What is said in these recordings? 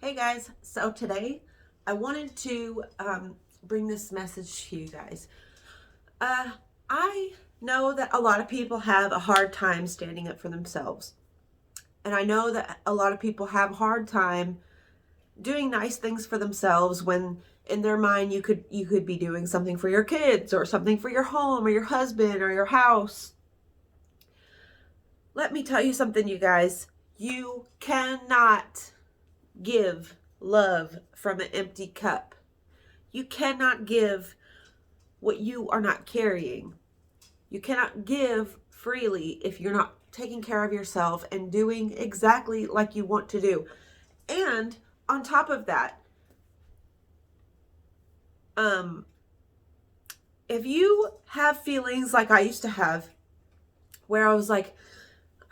Hey guys, so today I wanted to bring this message to you guys. Uh, I know that a lot of people have a hard time standing up for themselves. And I know that a lot of people have a hard time doing nice things for themselves when in their mind you could be doing something for your kids or something for your home or your husband or your house. Let me tell you something, you guys. You cannot give love from an empty cup. You cannot give what you are not carrying. You cannot give freely if you're not taking care of yourself and doing exactly like you want to do. And on top of that, if you have feelings like I used to have, where I was like,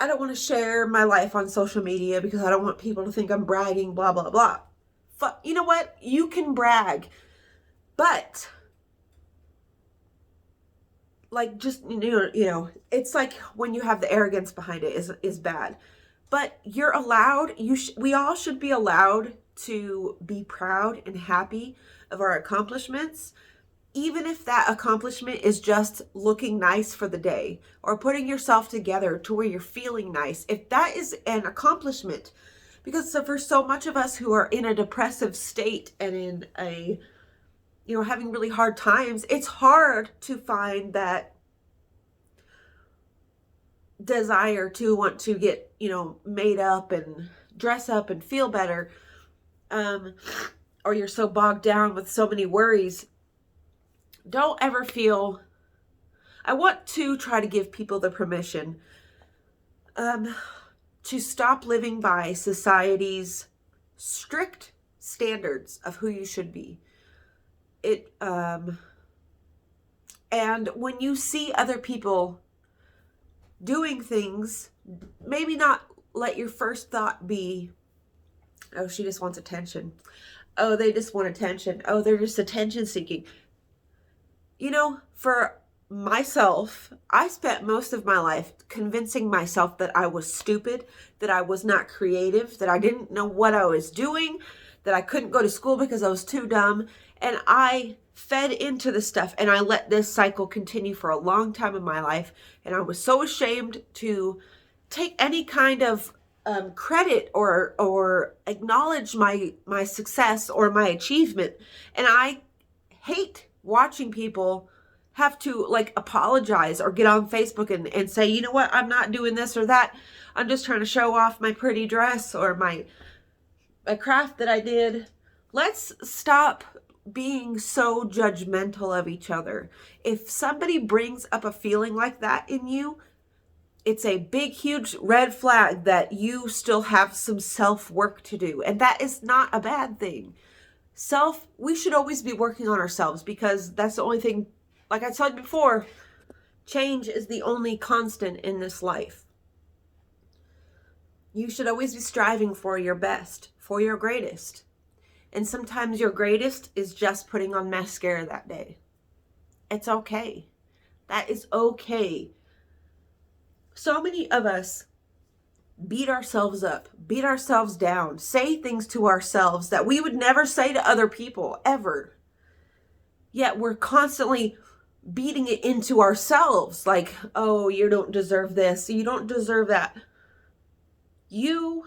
I don't want to share my life on social media because I don't want people to think I'm bragging, blah, blah, blah. You know what? You can brag, but like just it's like when you have the arrogance behind it is bad. But you're allowed, we all should be allowed to be proud and happy of our accomplishments, even if that accomplishment is just looking nice for the day or putting yourself together to where you're feeling nice. If that is an accomplishment, because for so much of us who are in a depressive state and in a having really hard times, it's hard to find that desire to want to get, made up and dress up and feel better. Or you're so bogged down with so many worries. Don't ever feel, I want to try to give people the permission to stop living by society's strict standards of who you should be. And when you see other people doing things, maybe not let your first thought be, oh, she just wants attention. Oh, they just want attention. Oh, they're just attention seeking. For myself, I spent most of my life convincing myself that I was stupid, that I was not creative, that I didn't know what I was doing, that I couldn't go to school because I was too dumb. And I fed into the stuff and I let this cycle continue for a long time in my life. And I was so ashamed to take any kind of credit or acknowledge my success or my achievement. And I hate watching people have to apologize or get on Facebook and say, you know what, I'm not doing this or that. I'm just trying to show off my pretty dress or my craft that I did. Let's stop being so judgmental of each other. If somebody brings up a feeling like that in you, it's a big, huge red flag that you still have some self-work to do. And that is not a bad thing. We should always be working on ourselves because that's the only thing, like I said before, change is the only constant in this life. You should always be striving for your best, for your greatest. And sometimes your greatest is just putting on mascara that day. It's okay. That is okay. So many of us beat ourselves up, beat ourselves down, say things to ourselves that we would never say to other people, ever. Yet we're constantly beating it into ourselves like, oh, you don't deserve this, you don't deserve that. You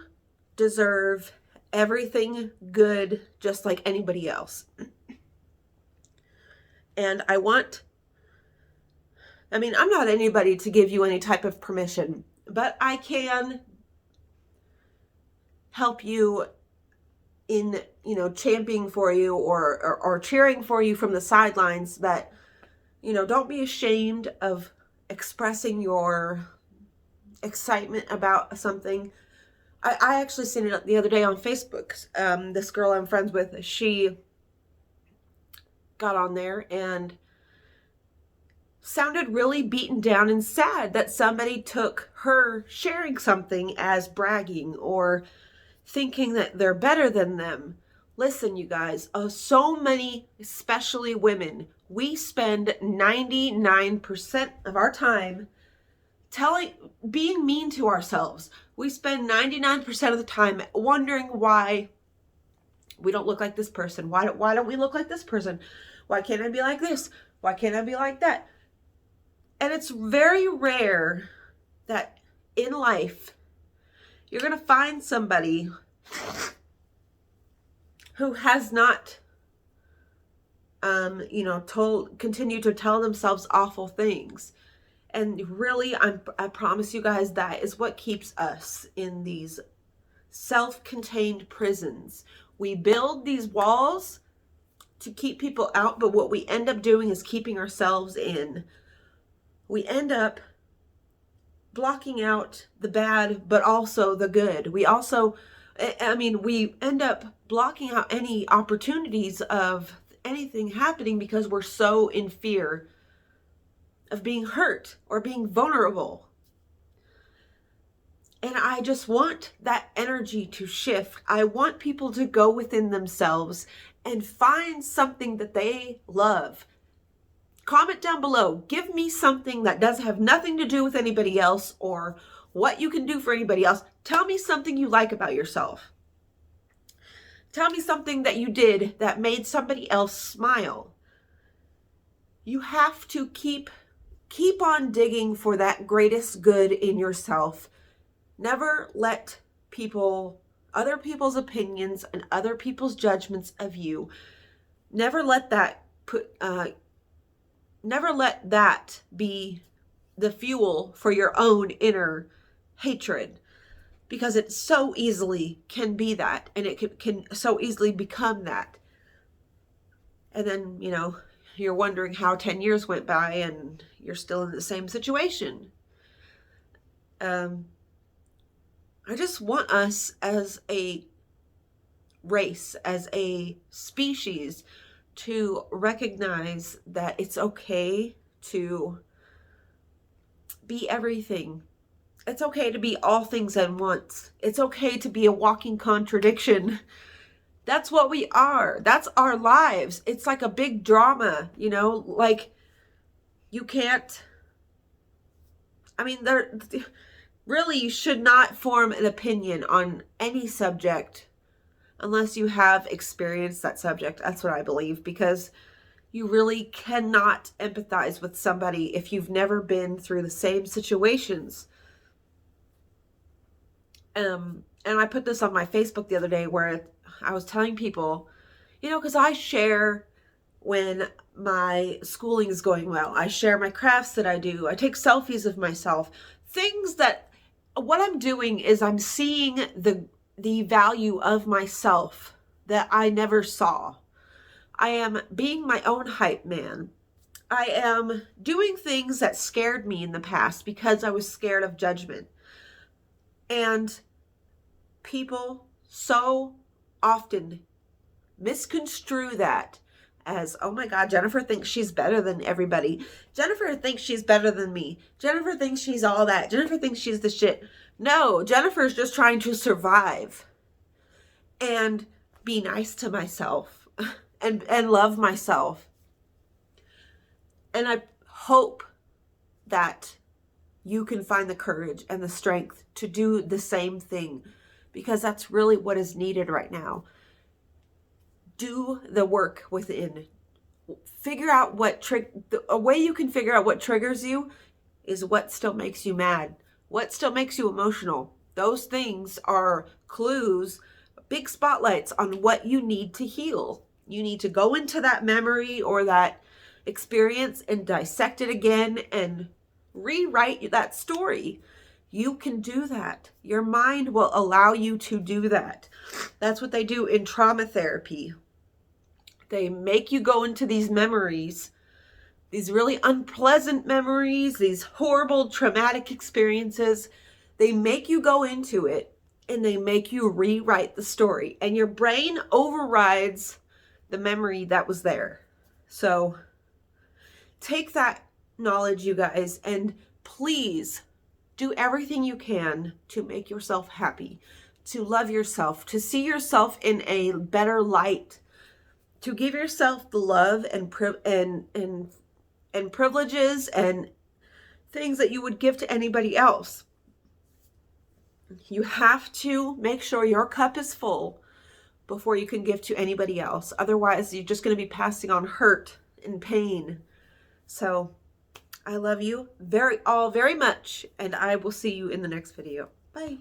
deserve everything good just like anybody else. And I'm not anybody to give you any type of permission, but I can help you in, championing for you or cheering for you from the sidelines that, don't be ashamed of expressing your excitement about something. I actually seen it the other day on Facebook. This girl I'm friends with, she got on there and sounded really beaten down and sad that somebody took her sharing something as bragging or thinking that they're better than them. Listen, you guys, so many, especially women, we spend 99% of our time being mean to ourselves. We spend 99% of the time wondering why We don't look like this person. Why don't we look like this person? Why can't I be like this? Why can't I be like that? And it's very rare that in life you're going to find somebody who has not, continue to tell themselves awful things. And really, I promise you guys, that is what keeps us in these self-contained prisons. We build these walls to keep people out, but what we end up doing is keeping ourselves in. We end up blocking out the bad, but also the good. We end up blocking out any opportunities of anything happening because we're so in fear of being hurt or being vulnerable. And I just want that energy to shift. I want people to go within themselves and find something that they love. Comment down below. Give me something that does have nothing to do with anybody else or what you can do for anybody else. Tell me something you like about yourself. Tell me something that you did that made somebody else smile. You have to keep on digging for that greatest good in yourself. Never let other people's opinions and other people's judgments of you, never let that be the fuel for your own inner hatred, because it so easily can be that, and it can so easily become that. And then, you're wondering how 10 years went by and you're still in the same situation. I just want us as a race, as a species, to recognize that it's okay to be everything. It's okay to be all things at once. It's okay to be a walking contradiction. That's what we are. That's our lives. It's like a big drama, like you can't, really, you should not form an opinion on any subject unless you have experienced that subject. That's what I believe, because you really cannot empathize with somebody if you've never been through the same situations. And I put this on my Facebook the other day where I was telling people, because I share when my schooling is going well. I share my crafts that I do. I take selfies of myself. Things that, what I'm doing is I'm seeing the value of myself that I never saw. I am being my own hype man. I am doing things that scared me in the past because I was scared of judgment. And people so often misconstrue that as, oh my God, Jennifer thinks she's better than everybody. Jennifer thinks she's better than me. Jennifer thinks she's all that. Jennifer thinks she's the shit. No, Jennifer's just trying to survive and be nice to myself and love myself. And I hope that you can find the courage and the strength to do the same thing, because that's really what is needed right now. Do the work within. Figure out a way you can figure out what triggers you is what still makes you mad, what still makes you emotional. Those things are clues, big spotlights on what you need to heal. You need to go into that memory or that experience and dissect it again and rewrite that story. You can do that. Your mind will allow you to do that. That's what they do in trauma therapy. They make you go into these memories, these really unpleasant memories, these horrible traumatic experiences. They make you go into it and they make you rewrite the story, and your brain overrides the memory that was there. So take that knowledge, you guys, and please do everything you can to make yourself happy, to love yourself, to see yourself in a better light, to give yourself the love and privileges and things that you would give to anybody else. You have to make sure your cup is full before you can give to anybody else. Otherwise, you're just going to be passing on hurt and pain. So I love you all very much, and I will see you in the next video. Bye.